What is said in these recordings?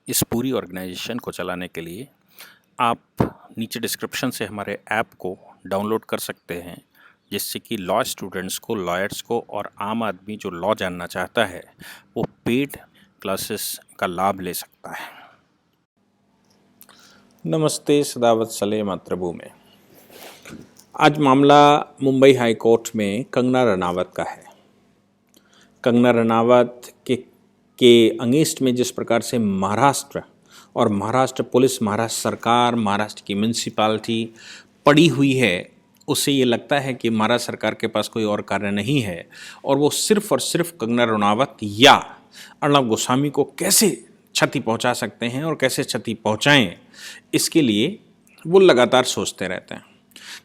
इस पूरी ऑर्गेनाइजेशन को चलाने के लिए आप नीचे डिस्क्रिप्शन से हमारे ऐप को डाउनलोड कर सकते हैं, जिससे कि लॉ स्टूडेंट्स को, लॉयर्स को और आम आदमी जो लॉ जानना चाहता है वो पेड क्लासेस का लाभ ले सकता है। नमस्ते सदावत्सले मातृभूमि। आज मामला मुंबई हाई कोर्ट में कंगना रनावत का है। कंगना रनावत के अगेंस्ट में जिस प्रकार से महाराष्ट्र और महाराष्ट्र पुलिस, महाराष्ट्र सरकार, महाराष्ट्र की म्यूनसिपालिटी पड़ी हुई है, उससे ये लगता है कि महाराष्ट्र सरकार के पास कोई और कार्य नहीं है और वो सिर्फ और सिर्फ कंगना रनावत या अर्णब गोस्वामी को कैसे क्षति पहुंचा सकते हैं और कैसे क्षति पहुंचाएं, इसके लिए वो लगातार सोचते रहते हैं।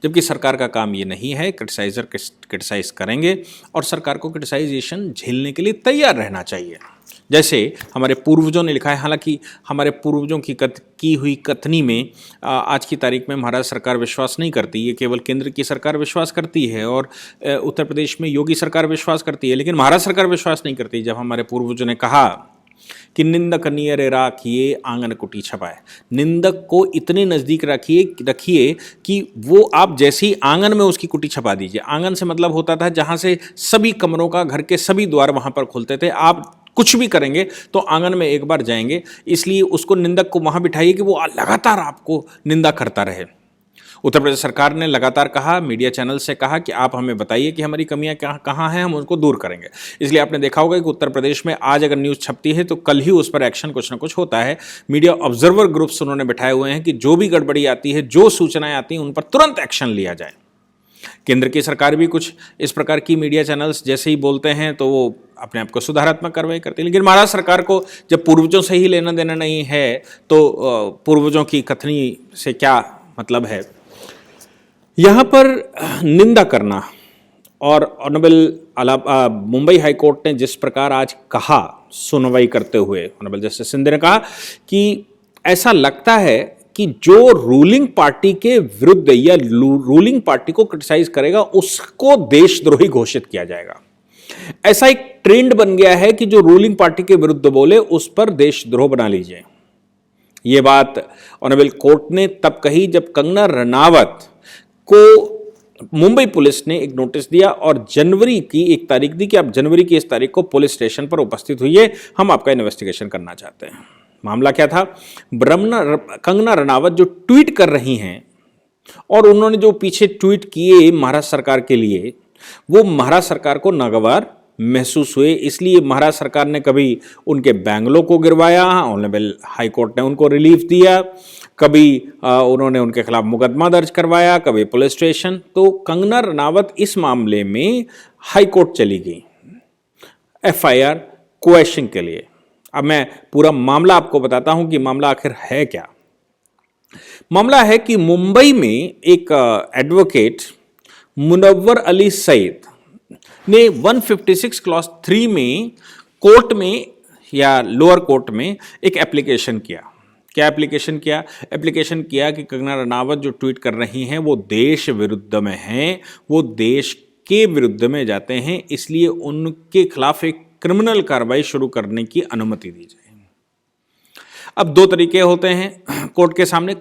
जबकि सरकार का काम ये नहीं है। क्रिटिसाइजर क्रिटिसाइज करेंगे और सरकार को क्रिटिसाइजेशन झेलने के लिए तैयार रहना चाहिए। जैसे हमारे पूर्वजों ने लिखा है, हालांकि हमारे पूर्वजों की हुई कथनी में आज की तारीख में महाराष्ट्र सरकार विश्वास नहीं करती, ये केवल केंद्र की सरकार विश्वास करती है और उत्तर प्रदेश में योगी सरकार विश्वास करती है, लेकिन महाराष्ट्र सरकार विश्वास नहीं करती। जब हमारे पूर्वजों ने कहा कि निंदक नियर राखिए आंगन कुटी छपाए, निंदक को इतने नज़दीक रखिए कि वो आप जैसे ही आंगन में उसकी कुटी छपा दीजिए। आंगन से मतलब होता था जहाँ से सभी कमरों का, घर के सभी द्वार वहाँ पर खुलते थे। आप कुछ भी करेंगे तो आंगन में एक बार जाएंगे, इसलिए उसको, निंदक को वहाँ बिठाइए कि वो लगातार आपको निंदा करता रहे। उत्तर प्रदेश सरकार ने लगातार कहा, मीडिया चैनल से कहा कि आप हमें बताइए कि हमारी कमियां कहाँ हैं, हम उनको दूर करेंगे। इसलिए आपने देखा होगा कि उत्तर प्रदेश में आज अगर न्यूज़ छपती है तो कल ही उस पर एक्शन कुछ ना कुछ होता है। मीडिया ऑब्जर्वर ग्रुप्स उन्होंने बिठाए हुए हैं कि जो भी गड़बड़ी आती है, जो सूचनाएं आती हैं, उन पर तुरंत एक्शन लिया जाए। केंद्र की सरकार भी कुछ इस प्रकार की मीडिया चैनल्स जैसे ही बोलते हैं तो वो अपने आप को सुधारात्मक कार्रवाई करते हैं। लेकिन महाराष्ट्र सरकार को जब पूर्वजों से ही लेना देना नहीं है तो पूर्वजों की कथनी से क्या मतलब है। यहाँ पर निंदा करना और ऑनरेबल मुंबई हाई कोर्ट ने जिस प्रकार आज कहा, सुनवाई करते हुए ऑनरेबल जस्टिस सिंधे ने कहा कि ऐसा लगता है कि जो रूलिंग पार्टी के विरुद्ध या रूलिंग पार्टी को क्रिटिसाइज करेगा उसको देशद्रोही घोषित किया जाएगा। ऐसा एक ट्रेंड बन गया है कि जो रूलिंग पार्टी के विरुद्ध बोले उस पर देशद्रोह बना लीजिए। यह बात ऑनरेबल कोर्ट ने तब कही जब कंगना रनावत को मुंबई पुलिस ने एक नोटिस दिया और जनवरी की एक तारीख दी कि आप जनवरी की इस तारीख को पुलिस स्टेशन पर उपस्थित हुइए, हम आपका इन्वेस्टिगेशन करना चाहते हैं। मामला क्या था? कंगना रनावत जो ट्वीट कर रही हैं और उन्होंने जो पीछे ट्वीट किए महाराष्ट्र सरकार के लिए, वो महाराष्ट्र सरकार को नागवार महसूस हुए। इसलिए महाराष्ट्र सरकार ने कभी उनके बैंगलों को गिरवाया, ऑनरेबल हाई कोर्ट ने उनको रिलीफ दिया, कभी उन्होंने उनके खिलाफ मुकदमा दर्ज करवाया, कभी पुलिस स्टेशन। तो कंगना रनावत इस मामले में हाई कोर्ट चली गई FIR क्वेश्चन के लिए। अब मैं पूरा मामला आपको बताता हूं कि मामला आखिर है क्या। मामला है कि मुंबई में एक एडवोकेट मुनव्वर अली सईद ने 156 क्लॉज 3 में कोर्ट में या लोअर कोर्ट में एक एप्लीकेशन किया। क्या एप्लीकेशन किया? एप्लीकेशन किया कि कंगना रनावत जो ट्वीट कर रही हैं वो देश विरुद्ध में हैं, वो देश के विरुद्ध में जाते हैं, इसलिए उनके खिलाफ एक क्रिमिनल कार्रवाई शुरू करने की अनुमति दी जाए। अब दो तरीके होते हैं कोर्ट के सामने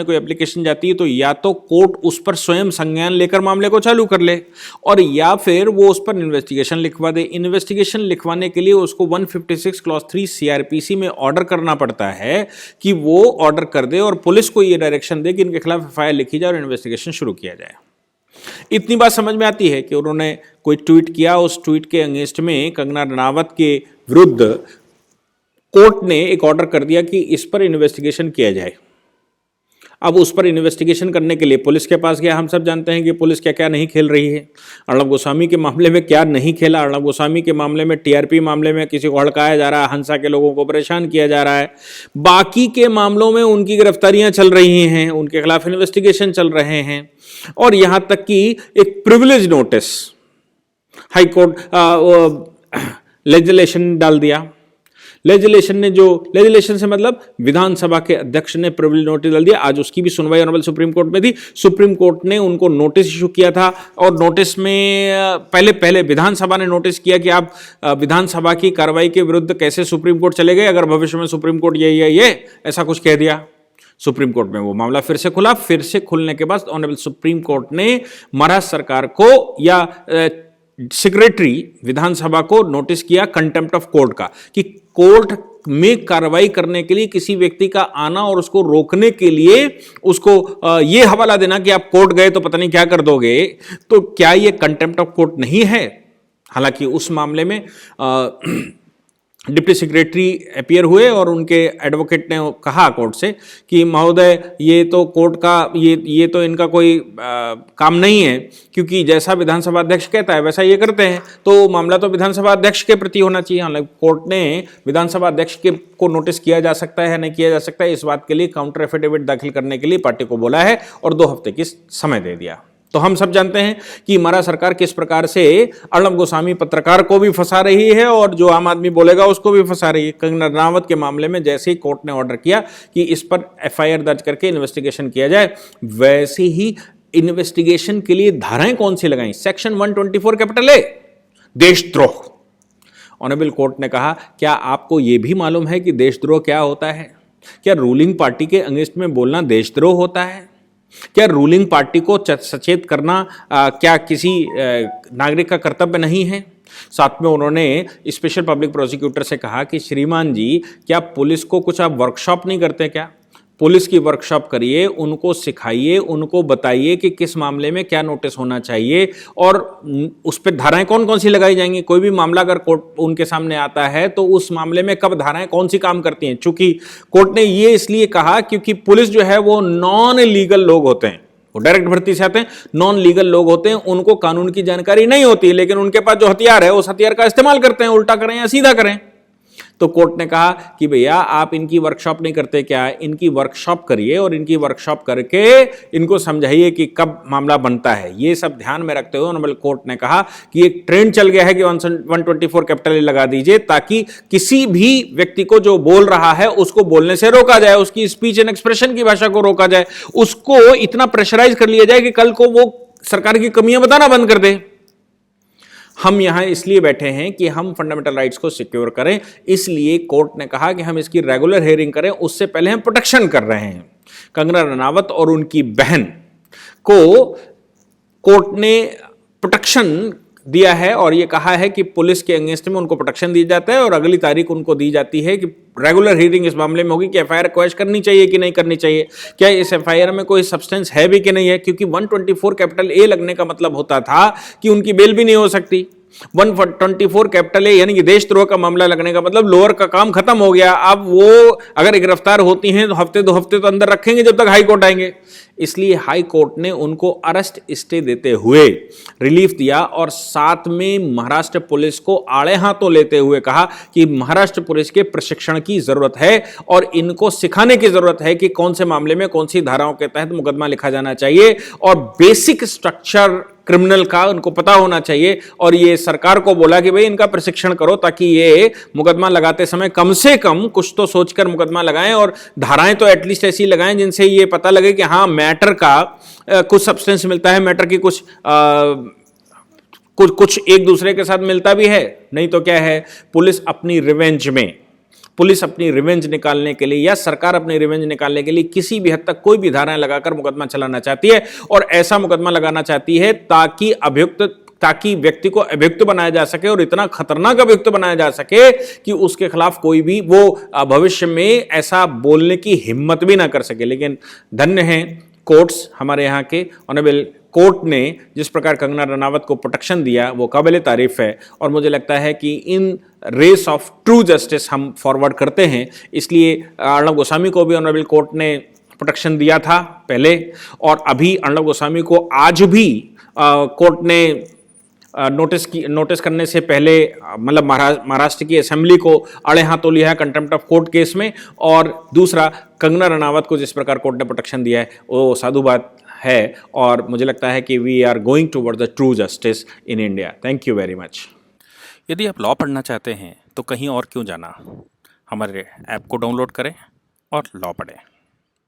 कोई एप्लीकेशन जाती है तो या तो कोर्ट उस पर स्वयं संज्ञान लेकर मामले को चालू कर ले और या फिर वो उस पर इन्वेस्टिगेशन लिखवा दे। इन्वेस्टिगेशन लिखवाने के लिए उसको 156 क्लॉज 3 CRPC में ऑर्डर करना पड़ता है कि वो ऑर्डर कर दे और पुलिस को ये डायरेक्शन दे कि इनके खिलाफ FIR लिखी जाए और इन्वेस्टिगेशन शुरू किया जाए। इतनी बात समझ में आती है कि उन्होंने कोई ट्वीट किया, उस ट्वीट के अगेंस्ट में कंगना रनावत के विरुद्ध कोर्ट ने एक ऑर्डर कर दिया कि इस पर इन्वेस्टिगेशन किया जाए। अब उस पर इन्वेस्टिगेशन करने के लिए पुलिस के पास गया। हम सब जानते हैं कि पुलिस क्या क्या नहीं खेल रही है। अर्णब गोस्वामी के मामले में क्या नहीं खेला। अर्णब गोस्वामी के मामले में, TRP मामले में किसी को हड़काया जा रहा है, हंसा के लोगों को परेशान किया जा रहा है। बाकी के मामलों में उनकी गिरफ्तारियां चल रही हैं, उनके खिलाफ इन्वेस्टिगेशन चल रहे हैं और यहां तक कि एक privilege notice high court legislation डाल दिया लेजिस्लेशन से मतलब विधानसभा के अध्यक्ष ने प्रिविलेज नोटिस डाल दिया। आज उसकी भी सुनवाई ऑनरेबल सुप्रीम कोर्ट में थी। सुप्रीम कोर्ट ने उनको नोटिस इशू किया था और नोटिस में पहले विधानसभा ने नोटिस किया कि आप विधानसभा की कार्रवाई के विरुद्ध कैसे सुप्रीम कोर्ट चले गए, अगर भविष्य में सुप्रीम कोर्ट ये ऐसा कुछ कह दिया। सुप्रीम कोर्ट में वो मामला फिर से खुला। फिर से खुलने के बाद ऑनरेबल सुप्रीम कोर्ट ने महाराष्ट्र सरकार को या सेक्रेटरी विधानसभा को नोटिस किया कंटेम्प्ट ऑफ कोर्ट का, कि कोर्ट में कार्रवाई करने के लिए किसी व्यक्ति का आना और उसको रोकने के लिए उसको ये हवाला देना कि आप कोर्ट गए तो पता नहीं क्या कर दोगे, तो क्या ये कंटेम्प्ट ऑफ कोर्ट नहीं है? हालांकि उस मामले में डिप्टी सेक्रेटरी अपीयर हुए और उनके एडवोकेट ने कहा कोर्ट से कि महोदय ये तो कोर्ट का ये तो इनका कोई काम नहीं है, क्योंकि जैसा विधानसभा अध्यक्ष कहता है वैसा ये करते हैं, तो मामला तो विधानसभा अध्यक्ष के प्रति होना चाहिए। हालांकि कोर्ट ने विधानसभा अध्यक्ष के को नोटिस किया जा सकता है या नहीं किया जा सकता है, इस बात के लिए काउंटर एफिडेविट दाखिल करने के लिए पार्टी को बोला है और 2 हफ्ते की समय दे दिया। तो हम सब जानते हैं कि महाराष्ट्र सरकार किस प्रकार से अर्णब गोस्वामी पत्रकार को भी फंसा रही है और जो आम आदमी बोलेगा उसको भी फंसा रही है। कंगना रनावत के मामले में जैसे ही कोर्ट ने ऑर्डर किया कि इस पर एफआईआर दर्ज करके इन्वेस्टिगेशन किया जाए, वैसे ही इन्वेस्टिगेशन के लिए धाराएं कौन सी लगाई? सेक्शन 124 कैपिटल ए, देशद्रोह। ऑनरेबल कोर्ट ने कहा, क्या आपको यह भी मालूम है कि देशद्रोह क्या होता है? क्या रूलिंग पार्टी के अगेंस्ट में बोलना देशद्रोह होता है? क्या रूलिंग पार्टी को सचेत करना क्या किसी नागरिक का कर्तव्य नहीं है? साथ में उन्होंने स्पेशल पब्लिक प्रोसिक्यूटर से कहा कि श्रीमान जी, क्या पुलिस को कुछ आप वर्कशॉप नहीं करते क्या? पुलिस की वर्कशॉप करिए, उनको सिखाइए, उनको बताइए कि किस मामले में क्या नोटिस होना चाहिए और उस पर धाराएं कौन कौन सी लगाई जाएंगी। कोई भी मामला अगर कोर्ट उनके सामने आता है तो उस मामले में कब धाराएं कौन सी काम करती हैं। चूंकि कोर्ट ने ये इसलिए कहा क्योंकि पुलिस जो है वो नॉन लीगल लोग होते हैं, वो डायरेक्ट भर्ती से आते हैं, नॉन लीगल लोग होते हैं, उनको कानून की जानकारी नहीं होती, लेकिन उनके पास जो हथियार है उस हथियार का इस्तेमाल करते हैं, उल्टा करें या सीधा करें। तो कोर्ट ने कहा कि भैया आप इनकी वर्कशॉप नहीं करते क्या? इनकी वर्कशॉप करिए और इनकी वर्कशॉप करके इनको समझाइए कि कब मामला बनता है। ये सब ध्यान में रखते हुए ऑनरेबल कोर्ट ने कहा कि एक ट्रेंड चल गया है कि 124 कैपिटल ए लगा दीजिए, ताकि किसी भी व्यक्ति को जो बोल रहा है उसको बोलने से रोका जाए, उसकी स्पीच एंड एक्सप्रेशन की भाषा को रोका जाए, उसको इतना प्रेशराइज कर लिया जाए कि कल को वो सरकार की कमियां बताना बंद कर दे। हम यहां इसलिए बैठे हैं कि हम फंडामेंटल राइट्स को सिक्योर करें, इसलिए कोर्ट ने कहा कि हम इसकी रेगुलर हियरिंग करें। उससे पहले हम प्रोटेक्शन कर रहे हैं। कंगना रनावत और उनकी बहन को कोर्ट ने प्रोटेक्शन दिया है और यह कहा है कि पुलिस के अगेंस्ट में उनको प्रोटेक्शन दिया जाता है और अगली तारीख उनको दी जाती है कि रेगुलर हियरिंग इस मामले में होगी कि एफआईआर क्वैश करनी चाहिए कि नहीं करनी चाहिए, क्या इस एफआईआर में कोई सब्सटेंस है भी कि नहीं है। क्योंकि 124 कैपिटल ए लगने का मतलब होता था कि उनकी बेल भी नहीं हो सकती। 124 कैपिटल ए यानी कि देशद्रोह का मामला लगने का मतलब लोअर का काम खत्म हो गया। अब वो अगर गिरफ्तार होती हैं तो हफ्ते 2 हफ्ते तो अंदर रखेंगे जब तक हाई कोर्ट आएंगे। इसलिए हाई कोर्ट ने उनको अरेस्ट स्टे देते हुए रिलीफ दिया और साथ में महाराष्ट्र पुलिस को आड़े हाथों लेते हुए कहा कि महाराष्ट्र पुलिस के प्रशिक्षण की जरूरत है और इनको सिखाने की जरूरत है कि कौन से मामले में कौन सी धाराओं के तहत मुकदमा लिखा जाना चाहिए और बेसिक स्ट्रक्चर क्रिमिनल का उनको पता होना चाहिए। और ये सरकार को बोला कि भाई इनका प्रशिक्षण करो ताकि ये मुकदमा लगाते समय कम से कम कुछ तो सोचकर मुकदमा लगाएं और धाराएं तो एटलीस्ट ऐसी लगाएं जिनसे ये पता लगे कि हाँ मैटर का कुछ सब्सटेंस मिलता है, मैटर की कुछ एक दूसरे के साथ मिलता भी है। नहीं तो क्या है, पुलिस अपनी रिवेंज निकालने के लिए या सरकार अपनी रिवेंज निकालने के लिए किसी भी हद तक कोई भी धाराएं लगाकर मुकदमा चलाना चाहती है और ऐसा मुकदमा लगाना चाहती है ताकि व्यक्ति को अभियुक्त बनाया जा सके और इतना खतरनाक अभियुक्त बनाया जा सके कि उसके खिलाफ कोई भी वो भविष्य में ऐसा बोलने की हिम्मत भी ना कर सके। लेकिन धन्य है कोर्ट्स, हमारे यहाँ के ऑनरेबल कोर्ट ने जिस प्रकार कंगना रनावत को प्रोटेक्शन दिया वो काबिल तारीफ है और मुझे लगता है कि in race of true justice हम फॉरवर्ड करते हैं। इसलिए अर्णब गोस्वामी को भी ऑनरेबल कोर्ट ने प्रोटेक्शन दिया था पहले और अभी अर्णब गोस्वामी को आज भी कोर्ट ने नोटिस करने से पहले मतलब महाराष्ट्र की असेंबली को आड़े हाथों लिया है कंटेम्प्ट ऑफ कोर्ट केस में। और दूसरा, कंगना रनावत को जिस प्रकार कोर्ट ने प्रोटेक्शन दिया है वो साधु बात है और मुझे लगता है कि we are going toward the true justice in India. Thank you very much. यदि आप लॉ पढ़ना चाहते हैं तो कहीं और क्यों जाना, हमारे ऐप को डाउनलोड करें और लॉ पढ़ें।